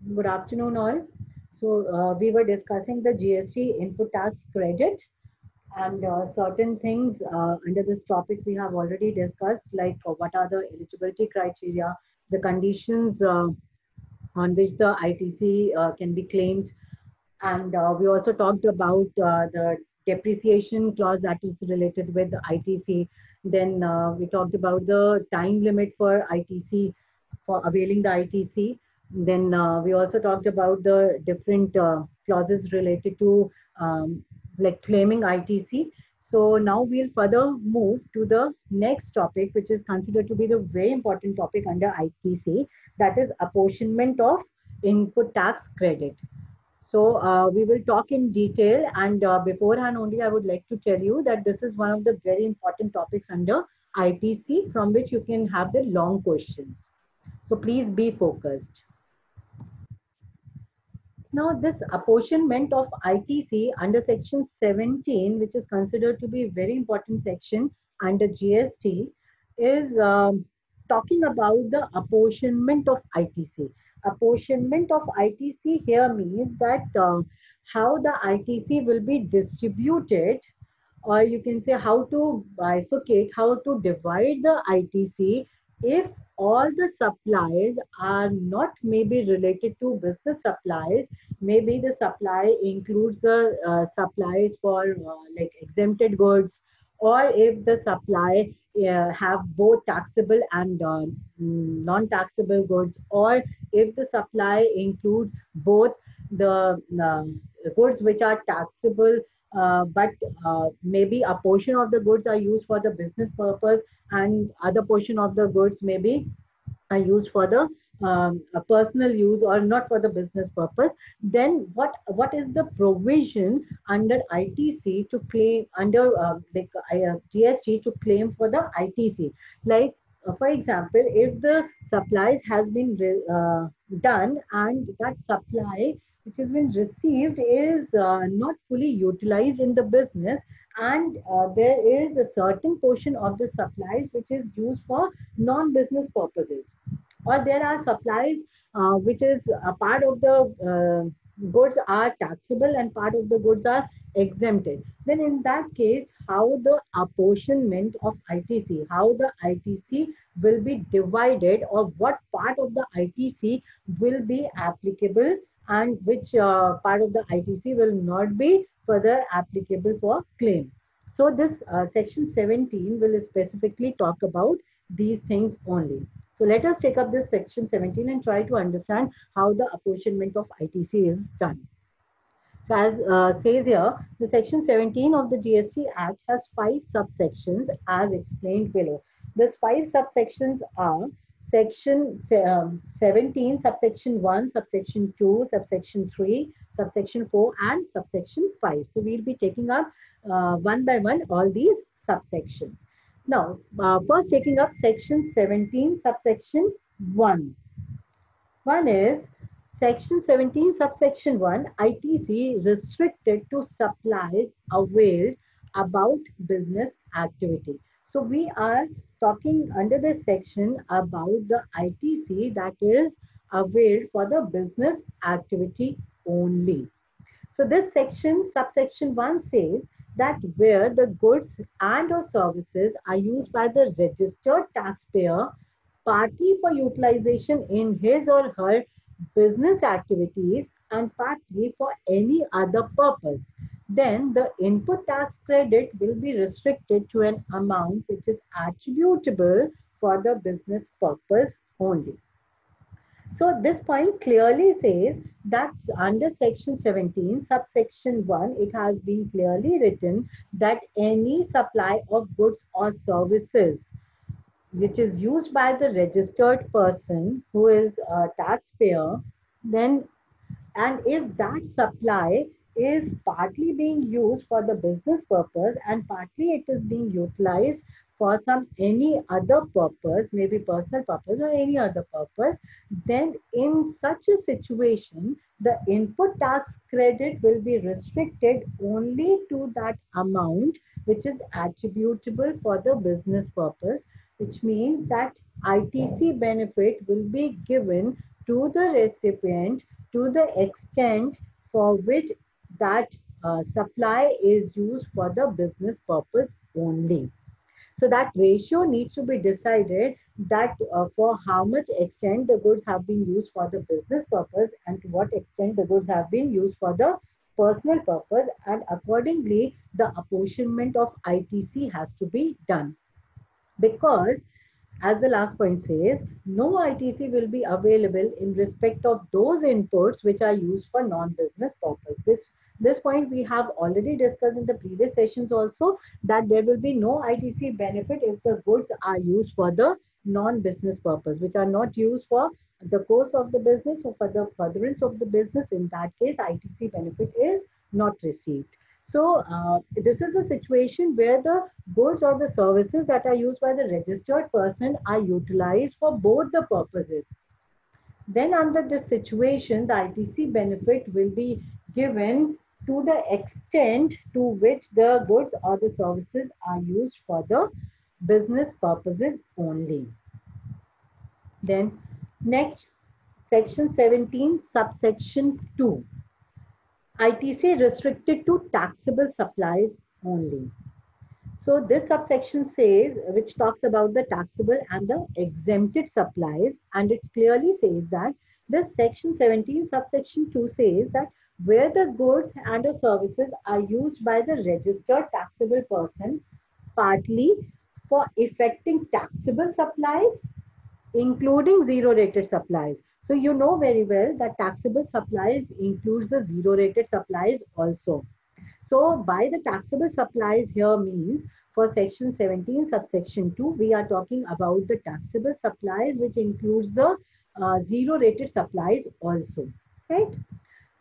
Good afternoon, all. We were discussing the GST Input Tax Credit and certain things under this topic we have already discussed, like what are the eligibility criteria, the conditions on which the ITC can be claimed, and we also talked about the depreciation clause that is related with the ITC. Then we talked about the time limit for ITC, for availing the ITC. Then we also talked about the different clauses related to like claiming ITC. So now we'll further move to the next topic, which is considered to be the very important topic under ITC, that is apportionment of input tax credit. So we will talk in detail, and beforehand only I would like to tell you that this is one of the very important topics under ITC from which you can have the long questions. So please be focused. Now, this apportionment of ITC under section 17, which is considered to be a very important section under GST, is talking about the apportionment of ITC. Apportionment of ITC here means that how the ITC will be distributed, or you can say how to bifurcate, how to divide the ITC if all the supplies are not maybe related to business supplies. Maybe the supply includes the supplies for like exempted goods, or if the supply have both taxable and non-taxable goods, or if the supply includes both the goods which are taxable, but maybe a portion of the goods are used for the business purpose and other portion of the goods maybe are used for the a personal use or not for the business purpose. Then what is the provision under ITC to claim under GST to claim for the ITC? Like for example, if the supplies has been done and that supply which has been received is not fully utilized in the business, and there is a certain portion of the supplies which is used for non-business purposes, or there are supplies which is a part of the goods are taxable and part of the goods are exempted, then in that case how the apportionment of ITC, how the ITC will be divided, or what part of the ITC will be applicable and which part of the ITC will not be further applicable for claim. So this section 17 will specifically talk about these things only. So let us take up this section 17 and try to understand how the apportionment of ITC is done. So as says here, the section 17 of the GST Act has 5 subsections as explained below. These 5 subsections are section 17, subsection 1, subsection 2, subsection 3, subsection 4 and subsection 5. So we'll be taking up one by one all these subsections. Now, first taking up section 17, subsection 1. One is section 17, subsection 1, ITC restricted to supplies availed about business activity. So we are talking under this section about the ITC that is availed for the business activity only. So this section, subsection 1 says that where the goods and or services are used by the registered taxpayer partly for utilization in his or her business activities and partly for any other purpose, then the input tax credit will be restricted to an amount which is attributable for the business purpose only. So this point clearly says that under section 17, subsection 1, it has been clearly written that any supply of goods or services which is used by the registered person who is a taxpayer, then, and if that supply is partly being used for the business purpose and partly it is being utilized for some any other purpose, maybe personal purpose or any other purpose, then in such a situation, the input tax credit will be restricted only to that amount which is attributable for the business purpose, which means that ITC benefit will be given to the recipient to the extent for which that supply is used for the business purpose only. So that ratio needs to be decided, that for how much extent the goods have been used for the business purpose and to what extent the goods have been used for the personal purpose, and accordingly the apportionment of ITC has to be done. Because as the last point says, no ITC will be available in respect of those inputs which are used for non-business purpose. This point we have already discussed in the previous sessions also, that there will be no ITC benefit if the goods are used for the non-business purpose, which are not used for the course of the business or for the furtherance of the business. In that case, ITC benefit is not received. So this is the situation where the goods or the services that are used by the registered person are utilized for both the purposes. Then under this situation, the ITC benefit will be given to the extent to which the goods or the services are used for the business purposes only. Then next, section 17, subsection 2. ITC restricted to taxable supplies only. So this subsection says, which talks about the taxable and the exempted supplies, and it clearly says that this section 17 subsection 2 says that where the goods and the services are used by the registered taxable person partly for effecting taxable supplies, including zero rated supplies. So you know very well that taxable supplies includes the zero rated supplies also. So by the taxable supplies here means, for section 17 subsection 2, we are talking about the taxable supplies which includes the zero rated supplies also, right?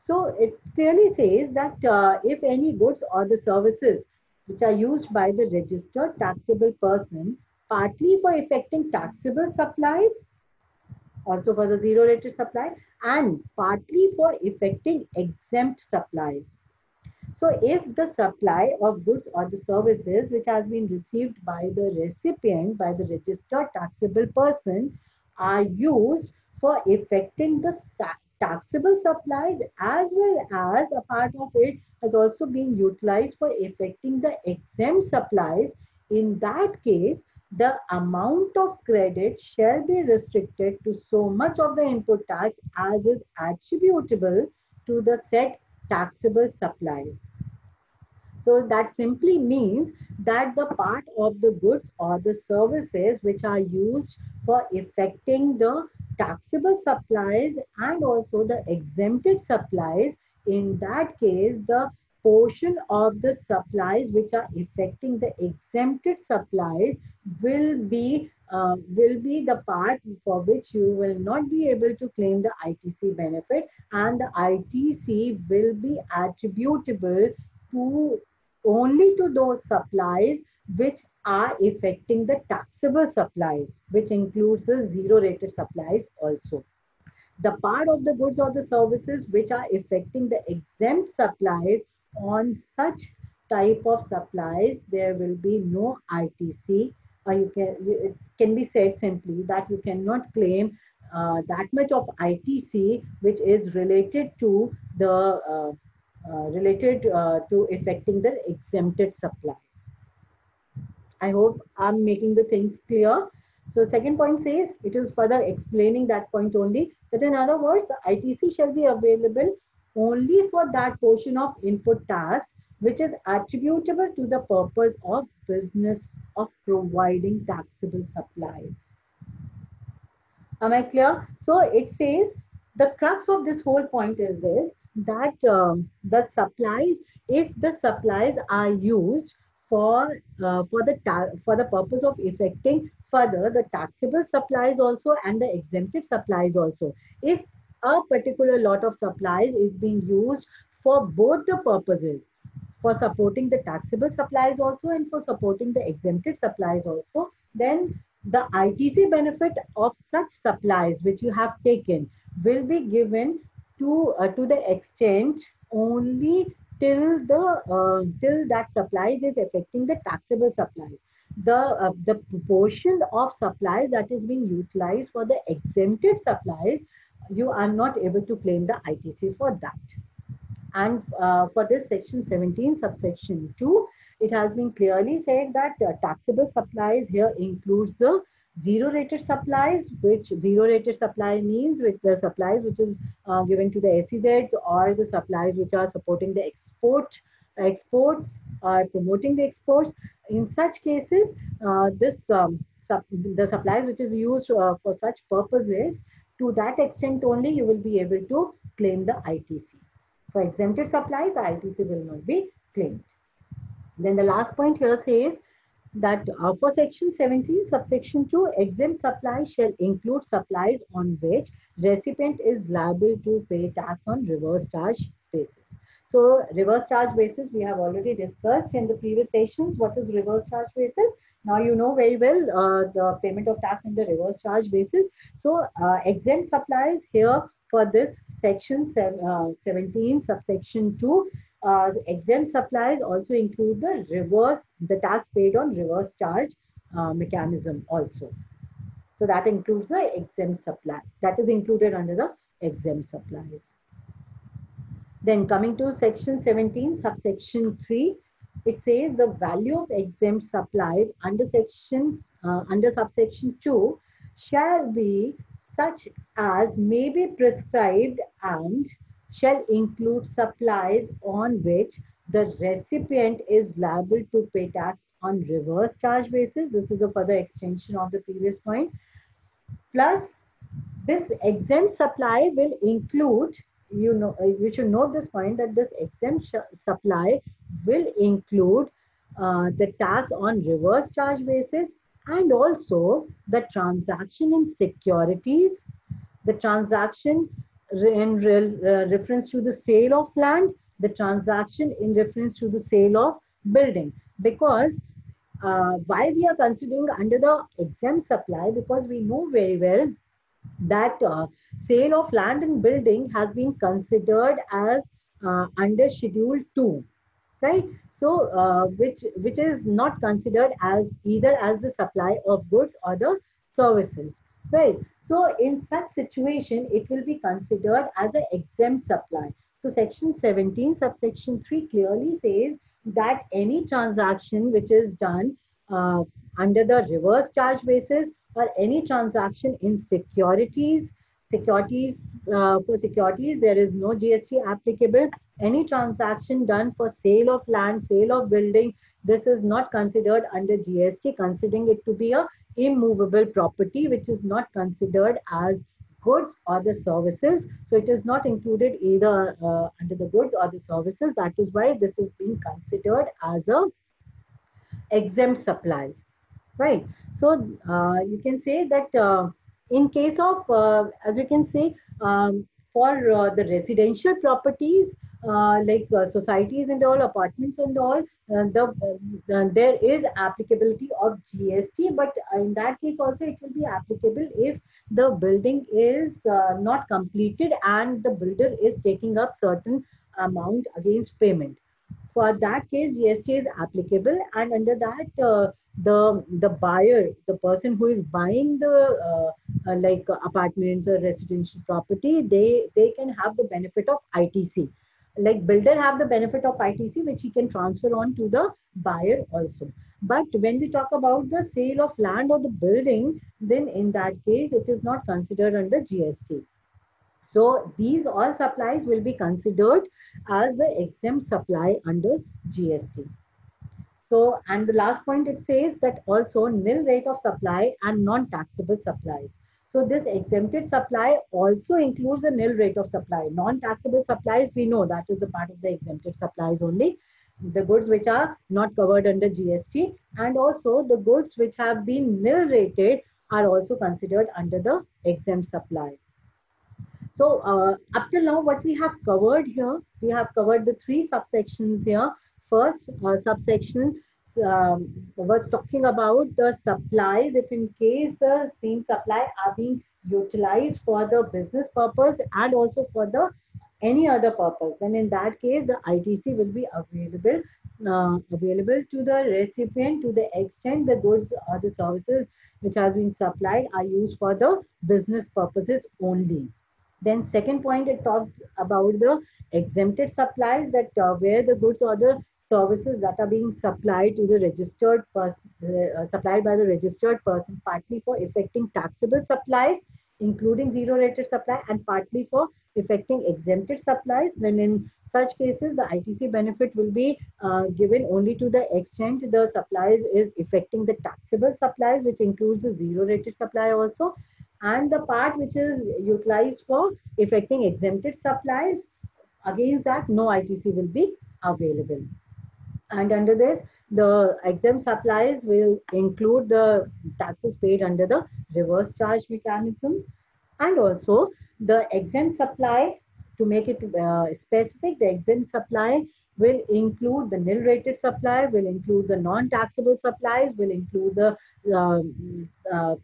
So it clearly says that if any goods or the services which are used by the registered taxable person partly for effecting taxable supplies, also for the zero rated supply, and partly for effecting exempt supplies. So if the supply of goods or the services which has been received by the recipient, by the registered taxable person, are used for effecting the taxable supplies, as well as a part of it has also been utilized for effecting the exempt supplies, in that case, the amount of credit shall be restricted to so much of the input tax as is attributable to the said taxable supplies. So that simply means that the part of the goods or the services which are used for effecting the taxable supplies and also the exempted supplies, in that case, the portion of the supplies which are affecting the exempted supplies will be the part for which you will not be able to claim the ITC benefit, and the ITC will be attributable to only to those supplies which are affecting the taxable supplies, which includes the zero rated supplies also. The part of the goods or the services which are affecting the exempt supplies, on such type of supplies, there will be no ITC. It can be said simply that you cannot claim that much of ITC which is related to the to affecting the exempted supplies. I hope I'm making the things clear. So second point says, it is further explaining that point only, that in other words, the ITC shall be available only for that portion of input tax which is attributable to the purpose of business of providing taxable supplies. Am I clear? So it says the crux of this whole point is this, that the supplies, if the supplies are used for the purpose of effecting further the taxable supplies also and the exempted supplies also, if a particular lot of supplies is being used for both the purposes, for supporting the taxable supplies also and for supporting the exempted supplies also, then the ITC benefit of such supplies which you have taken will be given to the extent only till that supplies is affecting the taxable supplies. The proportion of supplies that is being utilized for the exempted supplies you are not able to claim the ITC for that. And for this section 17, subsection 2, it has been clearly said that taxable supplies here includes the zero rated supplies, which zero rated supply means with the supplies which is given to the SEZs, or the supplies which are supporting the exports, promoting the exports. In such cases, the supplies which is used for such purposes, to that extent only you will be able to claim the ITC. For exempted supplies, the ITC will not be claimed. Then the last point here says that for section 17, subsection 2, exempt supplies shall include supplies on which recipient is liable to pay tax on reverse charge basis. So reverse charge basis, we have already discussed in the previous sessions. What is reverse charge basis? Now you know very well the payment of tax on the reverse charge basis. So exempt supplies here for this section 17, subsection 2, exempt supplies also include the tax paid on reverse charge mechanism also. So that includes the exempt supply. That is included under the exempt supplies. Then coming to section 17, subsection 3, it says the value of exempt supplies under subsection 2 shall be such as may be prescribed and shall include supplies on which the recipient is liable to pay tax on reverse charge basis. This is a further extension of the previous point. Plus, this exempt supply will include, you should note this point, that this exempt supply will include the tax on reverse charge basis, and also the transaction in securities, the transaction in reference to the sale of land, the transaction in reference to the sale of building. Because why we are considering under the exempt supply, because we know very well that sale of land and building has been considered as under schedule 2, right? So which is not considered as either as the supply of goods or the services, right? So in such situation it will be considered as an exempt supply. So section 17 subsection 3 clearly says that any transaction which is done uh, under the reverse charge basis, or any transaction in securities, for securities there is no GST applicable. Any transaction done for sale of land, sale of building, this is not considered under GST, considering it to be a immovable property, which is not considered as goods or the services. So it is not included either under the goods or the services. That is why this is being considered as a exempt supplies, right? So you can say that in case of, as we can say, for the residential properties, like societies and all, apartments and all, there is applicability of GST, but in that case also it will be applicable if the building is not completed and the builder is taking up certain amount against payment. For that case, GST is applicable, and under that, the buyer, the person who is buying the like apartments or residential property, they can have the benefit of ITC. Like builder have the benefit of ITC, which he can transfer on to the buyer also. But when we talk about the sale of land or the building, then in that case, it is not considered under GST. So these all supplies will be considered as the exempt supply under GST. So, and the last point, it says that also nil rate of supply and non-taxable supplies. So this exempted supply also includes the nil rate of supply. Non-taxable supplies, we know that is the part of the exempted supplies only. The goods which are not covered under GST, and also the goods which have been nil rated are also considered under the exempt supply. So up till now, what we have covered here, we have covered the three subsections here. First subsection was talking about the supplies. If in case the same supply are being utilized for the business purpose and also for the any other purpose, then in that case the ITC will be available to the recipient to the extent the goods or the services which has been supplied are used for the business purposes only. Then second point, it talks about the exempted supplies, that where the goods or the services that are being supplied to the registered person, supplied by the registered person, partly for effecting taxable supplies, including zero rated supply, and partly for effecting exempted supplies. Then in such cases, the ITC benefit will be given only to the extent the supplies is affecting the taxable supplies, which includes the zero rated supply also, and the part which is utilized for effecting exempted supplies, against that no ITC will be available. And under this, the exempt supplies will include the taxes paid under the reverse charge mechanism. And also the exempt supply, to make it specific, the exempt supply will include the nil rated supply, will include the non-taxable supplies, will include the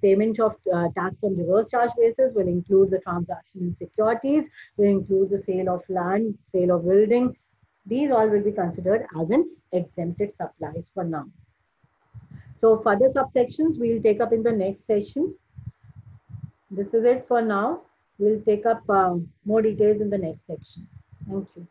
payment of tax on reverse charge basis, will include the transaction in securities, will include the sale of land, sale of building. These all will be considered as an exempted supplies for now. So further subsections we'll take up in the next session. This is it for now. We'll take up more details in the next section. Thank you.